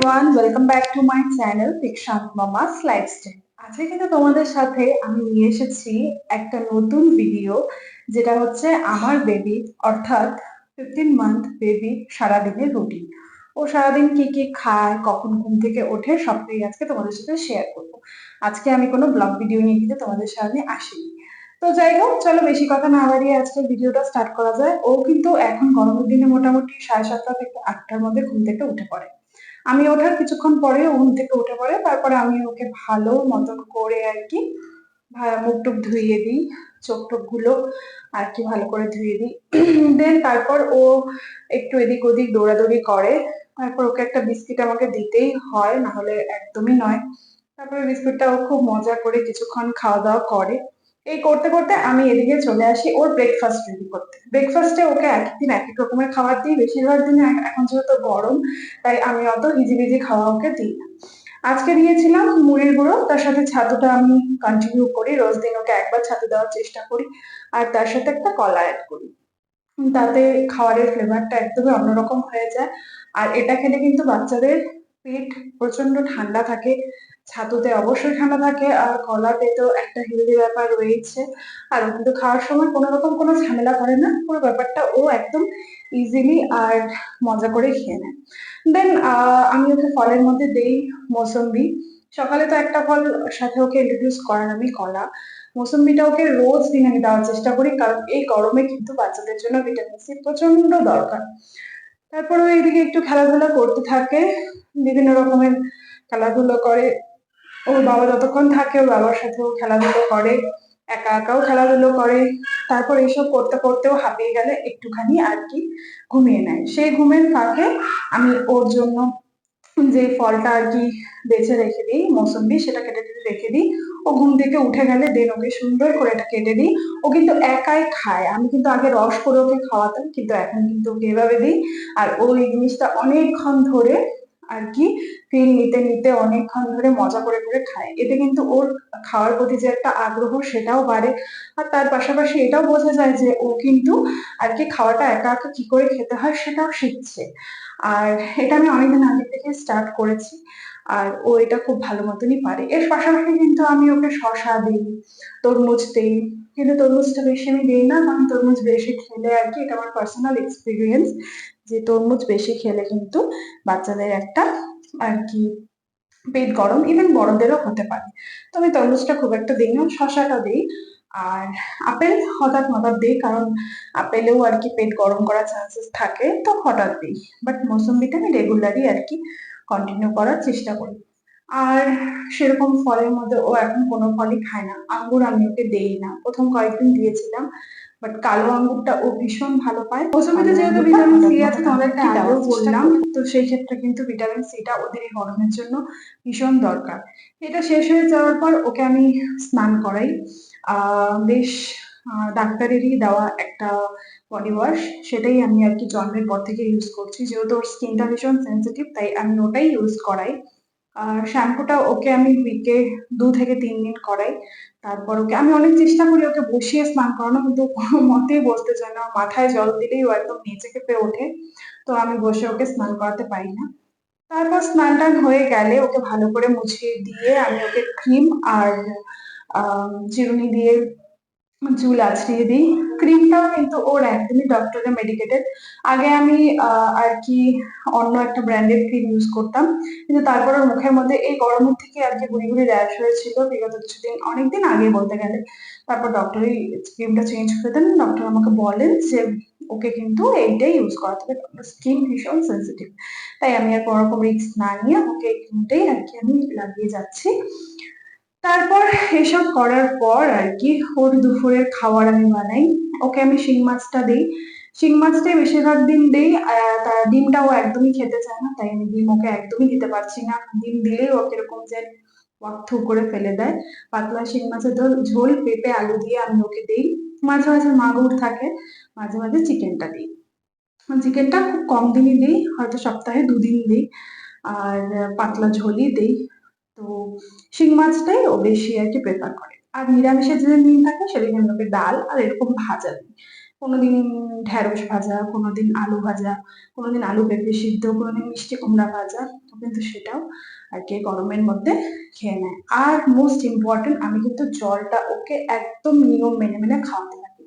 Everyone, welcome back to my channel Dikshanta mama's lifestyle. আজকে কিন্তু তোমাদের সাথে আমি নিয়ে এসেছি একটা নতুন ভিডিও, যেটা হচ্ছে আমার বেবি অর্থাৎ 15 মান্থ বেবি সারাদিনের রুটিন। ও সারাদিন কি কি খায়, কখন ঘুম থেকে ওঠে, সবটাই আজকে তোমাদের সাথে শেয়ার করবো। আজকে আমি কোনো ব্লগ ভিডিও নিয়ে কিন্তু তোমাদের সামনে আসিনি। তো যাই হোক, চলো বেশি কথা না বাড়িয়ে আজকে ভিডিওটা স্টার্ট করা যায়। ও কিন্তু এখন গরমের দিনে মোটামুটি 7:30 থেকে 8টার মধ্যে ঘুম থেকে উঠে পড়ে। আমি ওঠার কিছুক্ষণ পরে ও ঘুম থেকে উঠে পড়ে, তারপরে আমি ওকে ভালো মতন করে আর কি মুখ টুক ধুইয়ে দিই, চোখ টোক গুলো আর কি ভালো করে ধুয়ে দিই। দেন তারপর ও একটু এদিক ওদিক দৌড়াদৌড়ি করে। তারপর ওকে একটা বিস্কিট আমাকে দিতেই হয়, না হলে একদমই নয়। তারপরে বিস্কুটটা ও খুব মজা করে কিছুক্ষণ খাওয়া দাওয়া করে। এই করতে করতে আমি এদিকে চলে আসি ওর ব্রেকফাস্ট রেডি করতে। ব্রেকফাস্টে ওকে এক এক দিন এক এক রকমের খাবার দিই, বেশিরভাগ দিনে এখন যেহেতু গরম তাই আমি অত হিজিবিজি খাওয়া ওকে দিই না। আজকে দিয়েছিলাম মুড়ির গুঁড়ো, তার সাথে ছাতুটা আমি কন্টিনিউ করি, রোজ দিন ওকে একবার ছাতু দেওয়ার চেষ্টা করি, আর তার সাথে একটা কলা অ্যাড করি। তাতে খাবারের ফ্লেভারটা একদমই অন্যরকম হয়ে যায়। আর এটা খেলে কিন্তু বাচ্চাদের পেট প্রচন্ড ঠান্ডা থাকে, ছাতুতে অবশ্যই ঠান্ডা থাকে, আর কলাতে তো একটা হেলদি ব্যাপার রয়েছে। আর ও কিন্তু খাওয়ার সময় কোনো রকম কোনো ঝামেলা করে না, পুরো ব্যাপারটা ও একদম ইজিলি আর মজা করে খেয়ে নেয়। দেন আমি ওকে ফলের মধ্যে দেই মৌসম্বি। সকালে তো একটা ফল সাথে ওকে ইন্ট্রোডিউস করার আমি কলা। মৌসম্বিটা ওকে রোজ দিন আমি দেওয়ার চেষ্টা করি, কারণ এই গরমে কিন্তু বাচ্চাদের জন্য ভিটামিন সি প্রচন্ড দরকার। তারপর ও এইদিকে একটু খেলাধুলা করতে থাকে, বিভিন্ন রকমের খেলাধুলো করে। ওর বাবা যতক্ষণ থাকে ওর বাবার সাথেও খেলাধুলো করে, একা একাও খেলাধুলো করে। তারপর এইসব করতে করতেও হাঁপিয়ে গেলে একটুখানি আর কি ঘুমিয়ে নেয়। সেই ঘুমের ফাঁকে আমি ওর জন্য যে ফলটা আর কি বেছে রেখে দিই, মৌসম্বি, সেটা কেটে কেটে রেখে দিই। ও ঘুম থেকে উঠে গেলে দেন ওকে সুন্দর করে এটা কেটে দিই। ও কিন্তু একাই খায়, আমি কিন্তু আগে রস করে ওকে খাওয়াতাম, কিন্তু এখন কিন্তু ওকে এভাবে দিই। আর ও এই জিনিসটা অনেকক্ষণ ধরে আর কি ফিল নিতে নিতে অনেকক্ষণ ধরে মজা করে করে খায়। এতে কিন্তু ওর খাওয়ার প্রতি যে একটা আগ্রহ সেটাও বাড়ে। আর তার পাশাপাশি এটাও বোঝা যায় যে ও কিন্তু আর কি খাওয়াটা একা একা কি করে খেতে হয় সেটাও শিখছে। আর এটা আমি অনেকদিন আগে থেকে স্টার্ট করেছি, আর ও এটা খুব ভালো মতনই পারে। এর পাশাপাশি কিন্তু আমি ওকে শসা দিই, তরমুজ দিই, কিন্তু তরমুজটা বেশি আমি দিই না, কারণ তরমুজ বেশি খেলে আর কি, এটা আমার পার্সোনাল এক্সপিরিয়েন্স, যে তরমুজ বেশি খেলে কিন্তু বাচ্চাদের একটা আর কি পেট গরম ইভেন বড়দেরও হতে পারে। তো আমি তরমুজটা খুব একটা দিই না, শসাটা দিই। আর আপেল হঠাৎ হঠাৎ দিই, কারণ আপেলেও আর কি পেট গরম করার চান্সেস থাকে, তো হঠাৎ দিই। বাট মৌসুম্বিটা আমি রেগুলারই আর কি কন্টিনিউ করার চেষ্টা করি। আর সেরকম ফলের মধ্যে ও এখন কোনো ফলই খায় না। আঙ্গুর আমি ওকে দেই না, প্রথম কয়েকদিন দিয়েছিলাম, বাট কালো আঙ্গুরটা ও ভীষণ ভালো পায়। মৌসুমিতে যেহেতু ভিটামিন সি আছে, তোমাদেরকে আগেও বললাম, তো সেই ক্ষেত্রে কিন্তু ভিটামিন সিটা ওদের এই গরমের জন্য ভীষণ দরকার। এটা শেষ হয়ে যাওয়ার পর ওকে আমি স্নান করাই। বেশ ডাক্তারেরই দেওয়া একটা বডি ওয়াশ, সেটাই আমি আর কি জন্মের পর থেকে ইউজ করছি, যেহেতু ওর স্কিনটা ভীষণ সেন্সিটিভ তাই আমি ওটাই ইউজ করাই। আর শ্যাম্পুটা ওকে আমি উইকে 2 থেকে 3 দিন করাই। তারপর ওকে আমি অনেক চেষ্টা করি ওকে বসিয়ে স্নান করানো, কিন্তু কোনো মতেই বসতে চায় না, মাথায় জল দিলেই ও একদম নিচে কেঁপে ওঠে। তো আমি বসে ওকে স্নান করাতে পারি না। তারপর স্নান টান হয়ে গেলে ওকে ভালো করে মুছিয়ে দিয়ে আমি ওকে ক্রিম আর চিরুনি দিয়ে চুল আঁচড়িয়ে দিই। ক্রিমটাও কিন্তু ওর একদমই ডক্টরের মেডিকেটেড। আগে আমি আর কি অন্য একটা ব্র্যান্ডের ক্রিম ইউজ করতাম, কিন্তু তারপর ওর মুখের মধ্যে এই গরমের থেকে আর কি গুড়ি গুড়ি র্যাশ হয়েছিল বিগত কিছুদিন, অনেকদিন আগে বলতে গেলে। তারপর ডক্টরই ক্রিমটা চেঞ্জ করে দেন, ডক্টর আমাকে বলেন যে ওকে কিন্তু এইটাই ইউজ করাতে হবে, স্কিন ভীষণ সেন্সিটিভ। তাই আমি আর কোনো রকম রিস্ক না নিয়ে ওকে এই ক্রিমটাই আর কি আমি লাগিয়ে যাচ্ছি। তারপর এসব করার পর আর কি ওর দুপুরের খাবার আমি বানাই। ওকে আমি শিং মাছটা দিই, শিং মাছটাই বেশিরভাগ দিন দিই। তার ডিমটাও একদমই খেতে চায় না, তাই আমি ডিম ওকে একদমই দিতে পারছি না। ডিম দিলেই ও কিরকম যে থু করে ফেলে দেয়। পাতলা শিং মাছের ঝোল পেঁপে আলু দিয়ে আমি ওকে দিই। মাঝে মাঝে মাগুর থাকে, মাঝে মাঝে চিকেনটা দিই। চিকেনটা খুব কম দিনই দিই, হয়তো সপ্তাহে 2 দিন দিই। আর পাতলা ঝোলই দিই। তো শিং মাছটাই ও বেশি আর কি প্রেফার করে। আর নিরামিষের যেদিন দিন থাকে সেদিন আমি ওকে ডাল আর এরকম ভাজা দিই। ও কোনোদিন ঢেঁড়স ভাজা, কোনোদিন আলু ভাজা, কোনোদিন আলু পেঁপে সিদ্ধ, কোনোদিন মিষ্টি কুমড়া ভাজা। তো কিন্তু সেটাও আর কি গরমের মধ্যে খেয়ে নেয়। আর মোস্ট ইম্পর্টেন্ট, আমি কিন্তু জলটা ওকে একদম নিয়ম মেনে মেনে খাওয়াতে থাকি,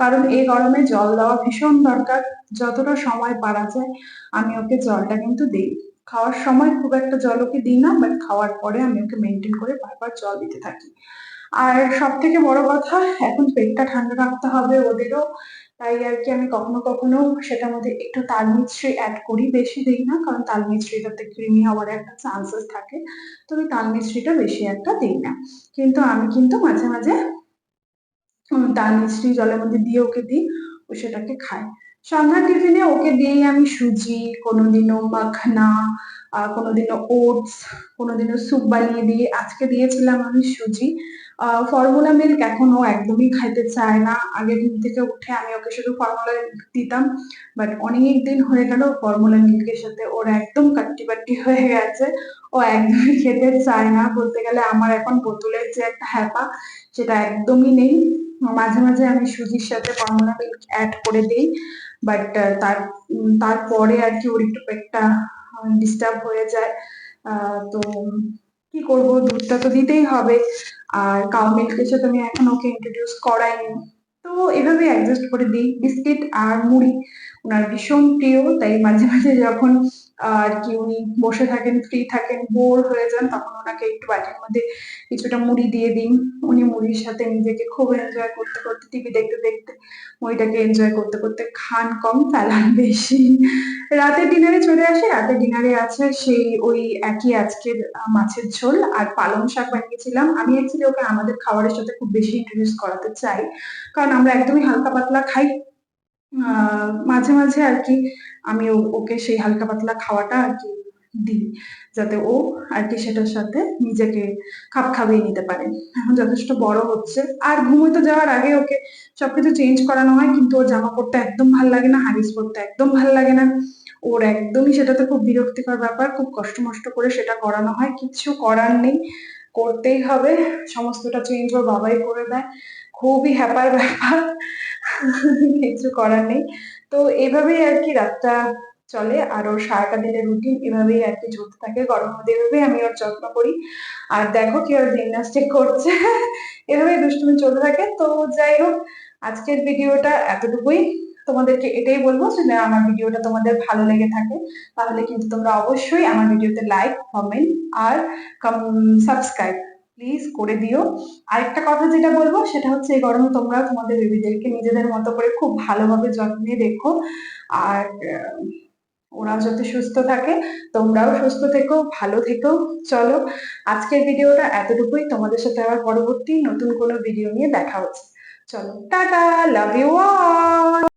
কারণ এই গরমে জল দেওয়া ভীষণ দরকার। যতটা সময় পারা যায় আমি ওকে জলটা কিন্তু দিই। খাওয়ার সময় খুব একটা জল ওকে দিই না, বাট খাওয়ার পরে আমি ওকে মেনটেন করে বারবার জল দিতে থাকি। আর সব থেকে বড় কথা, এখন পেটটা ঠান্ডা রাখতে হবে ওদেরও, তাই আর কি আমি কখনো কখনো সেটার মধ্যে একটু তাল মিছরি অ্যাড করি, বেশি দিই না, কারণ তাল মিছরিটাতে ক্রিমি হওয়ার একটা চান্সেস থাকে। তো আমি তাল মিছরিটা বেশি একটা দিই না, কিন্তু আমি কিন্তু মাঝে মাঝে তাল মিছরি জলের মধ্যে দিয়ে ওকে দিই, ও সেটাকে খায়। সন্ধ্যার টিফিনে ওকে দিই আমি সুজি, কোনোদিনও মাখনা, কোনোদিনও ওটস, কোনোদিনও স্যুপ বানিয়ে দিই। আজকে দিয়েছিলাম আমি সুজি। ফর্মুলা মিল্ক এখন ও একদমই খাইতে চায় না। আগে ঘুম থেকে উঠে আমি ওকে শুধু ফর্মুলা মিল্ক দিতাম, বাট অনেক দিন হয়ে গেল ফর্মুলা মিল্কের সাথে ওর একদম কাট্টি বাট্টি হয়ে গেছে। ও একদমই খেতে চায় না। বলতে গেলে আমার এখন বোতলের যে একটা হ্যাপা, সেটা একদমই নেই। মাঝে মাঝে আমি সুজির সাথে ফর্মুলা মিল্ক অ্যাড করে দিই, বাট তারপরে আর কি ওর একটু পেটটা ডিস্টার্ব হয়ে যায়। তো কি করব, দুধটা তো দিতেই হবে, আর কাউ মিল্কের সাথে আমি এখন ওকে ইন্ট্রোডিউস করাইনি। তো এভাবে অ্যাডজাস্ট করে দিই। বিস্কিট আর মুড়ি ওনার ভীষণ প্রিয়, তাই মাঝে মাঝে যখন আর কি উনি বসে থাকেন, ফ্রি থাকেন, বোর হয়ে যান, তখন ওনাকে একটু বাটির মধ্যে কিছুটা মুড়ি দিয়ে দিন। উনি মুড়ির সাথে নিজেকে খুব এনজয় করতে করতে, টিভি দেখতে দেখতে মুড়িটাকে এনজয় করতে করতে খান কম, ফেলান বেশি। রাতের ডিনারে চলে আসে। রাতের ডিনারে আছে সেই ওই একই আজকের মাছের ঝোল আর পালং শাক বানিয়েছিলাম। আমি অ্যাকচুয়ালি ওকে আমাদের খাবারের সাথে খুব বেশি ইন্ট্রোডিউস করাতে চাই, কারণ আমরা একদমই হালকা পাতলা খাই। মাঝে মাঝে আর কি আমি ওকে সেই হালকা পাতলা খাওয়াটা আর কি দিই, যাতে ও আর কি সেটার সাথে নিজেকে খাপ খাইয়ে নিতে পারে। এখন যথেষ্ট বড় হচ্ছে, আর ঘুমোতে যাওয়ার আগে ওকে সবকিছু চেঞ্জ করানো হয়, কিন্তু ওর জামা পরতে একদম ভাল লাগে না, হাগিস পরতে একদম ভাল লাগে না। ওর একদমই সেটাতে খুব বিরক্তিকর ব্যাপার, খুব কষ্ট মষ্ট করে সেটা করানো হয়। কিছু করার নেই, করতেই হবে। সমস্তটা চেঞ্জ ওর বাবাই করে দেয়, খুবই হ্যাপার ব্যাপার। কিছু করার নেই। তো এভাবেই আর কি রাতটা চলে, আর ওর সারাটা দিনের রুটিন এভাবেই আর কি চলতে থাকে। গরমের মধ্যে এভাবেই আমি ওর যত্ন করি। আর দেখো কি ওর জিমনাস্টিক করছে। এভাবেই দুষ্টুমি চলতে থাকে। তো যাই হোক, আজকের ভিডিওটা এতটুকুই। তোমাদেরকে এটাই বলবো যে না, আমার ভিডিওটা তোমাদের ভালো লেগে থাকে তাহলে কিন্তু তোমরা অবশ্যই আমার ভিডিওতে লাইক, কমেন্ট আর সাবস্ক্রাইব প্লিজ করে দিও। আরেকটা কথা যেটা বলবো সেটা হচ্ছে, এই গরমে তোমরা তোমাদের বেবিদেরকে নিজেদের মতো করে খুব ভালোভাবে যত্নে রেখো। আর ওরা যাতে সুস্থ থাকে, তোমরাও সুস্থ থেকো, ভালো থেকো। চলো, আজকের ভিডিওটা এতটুকুই। তোমাদের সাথে আবার পরবর্তী নতুন কোনো ভিডিও নিয়ে দেখা হচ্ছে। চলো, টাটা, লাভ ইউ অল।